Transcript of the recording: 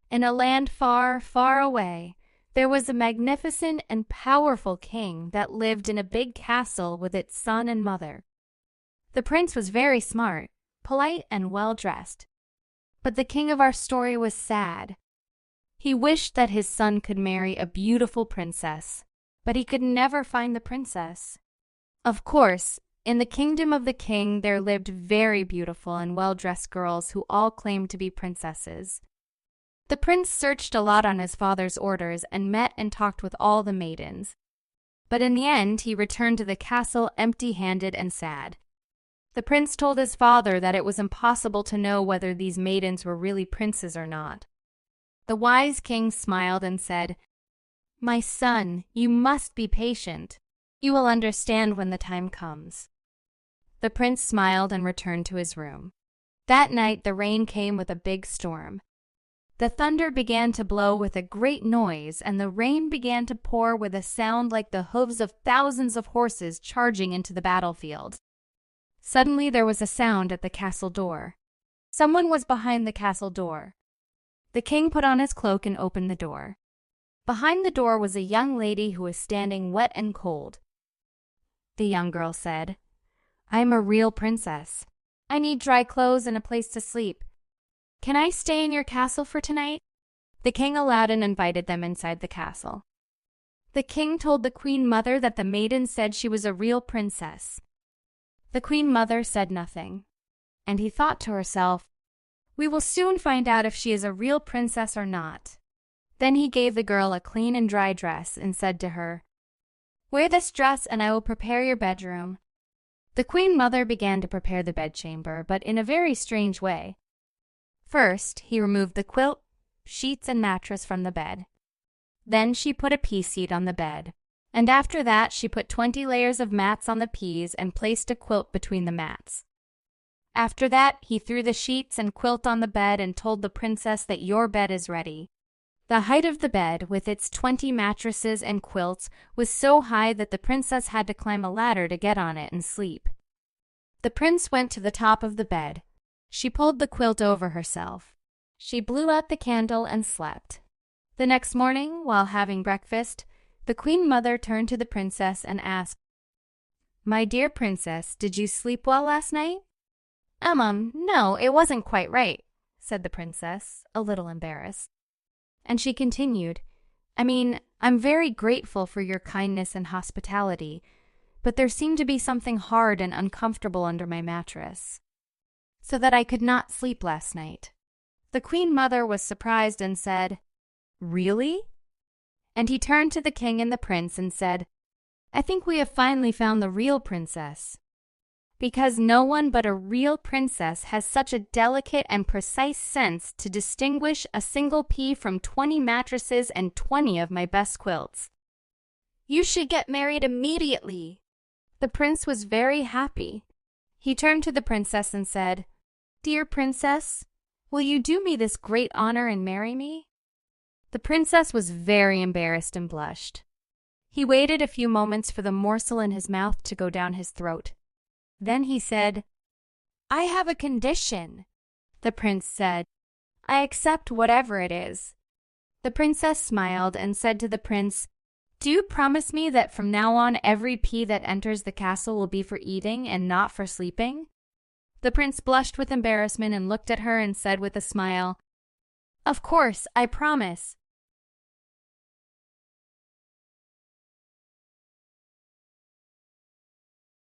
In a land far, far away, there was a magnificent and powerful king that lived in a big castle with its son and mother. The prince was very smart, polite, and well-dressed. But the king of our story was sad. He wished that his son could marry a beautiful princess, but he could never find the princess. Of course, in the kingdom of the king there lived very beautiful and well-dressed girls who all claimed to be princesses. The prince searched a lot on his father's orders and met and talked with all the maidens. But in the end, he returned to the castle empty-handed and sad. The prince told his father that it was impossible to know whether these maidens were really princes or not. The wise king smiled and said, "My son, you must be patient. You will understand when the time comes." The prince smiled and returned to his room. That night the rain came with a big storm. The thunder began to blow with a great noise, and the rain began to pour with a sound like the hooves of thousands of horses charging into the battlefield. Suddenly there was a sound at the castle door. Someone was behind the castle door. The king put on his cloak and opened the door. Behind the door was a young lady who was standing wet and cold. The young girl said, "I am a real princess. I need dry clothes and a place to sleep. Can I stay in your castle for tonight?" The king allowed and invited them inside the castle. The king told the queen mother that the maiden said she was a real princess. The queen mother said nothing, and he thought to herself, "We will soon find out if she is a real princess or not." Then he gave the girl a clean and dry dress and said to her, "Wear this dress and I will prepare your bedroom." The queen mother began to prepare the bedchamber, but in a very strange way. First, he removed the quilt, sheets, and mattress from the bed. Then she put a pea seat on the bed, and after that she put 20 layers of mats on the peas and placed a quilt between the mats. After that, he threw the sheets and quilt on the bed and told the princess that your bed is ready. The height of the bed, with its 20 mattresses and quilts, was so high that the princess had to climb a ladder to get on it and sleep. The prince went to the top of the bed. She pulled the quilt over herself. She blew out the candle and slept. The next morning, while having breakfast, the queen mother turned to the princess and asked, "My dear princess, did you sleep well last night?" No, it wasn't quite right," said the princess, a little embarrassed. And she continued, I'm very grateful for your kindness and hospitality, but there seemed to be something hard and uncomfortable under my mattress, so that I could not sleep last night." The queen mother was surprised and said, "Really?" And he turned to the king and the prince and said, "I think we have finally found the real princess. Because no one but a real princess has such a delicate and precise sense to distinguish a single pea from 20 mattresses and 20 of my best quilts. You should get married immediately." The prince was very happy. He turned to the princess and said, "Dear princess, will you do me this great honor and marry me?" The princess was very embarrassed and blushed. He waited a few moments for the morsel in his mouth to go down his throat. Then he said, "I have a condition." The prince said, "I accept whatever it is." The princess smiled and said to the prince, "Do you promise me that from now on every pea that enters the castle will be for eating and not for sleeping?" The prince blushed with embarrassment and looked at her and said with a smile, "Of course, I promise.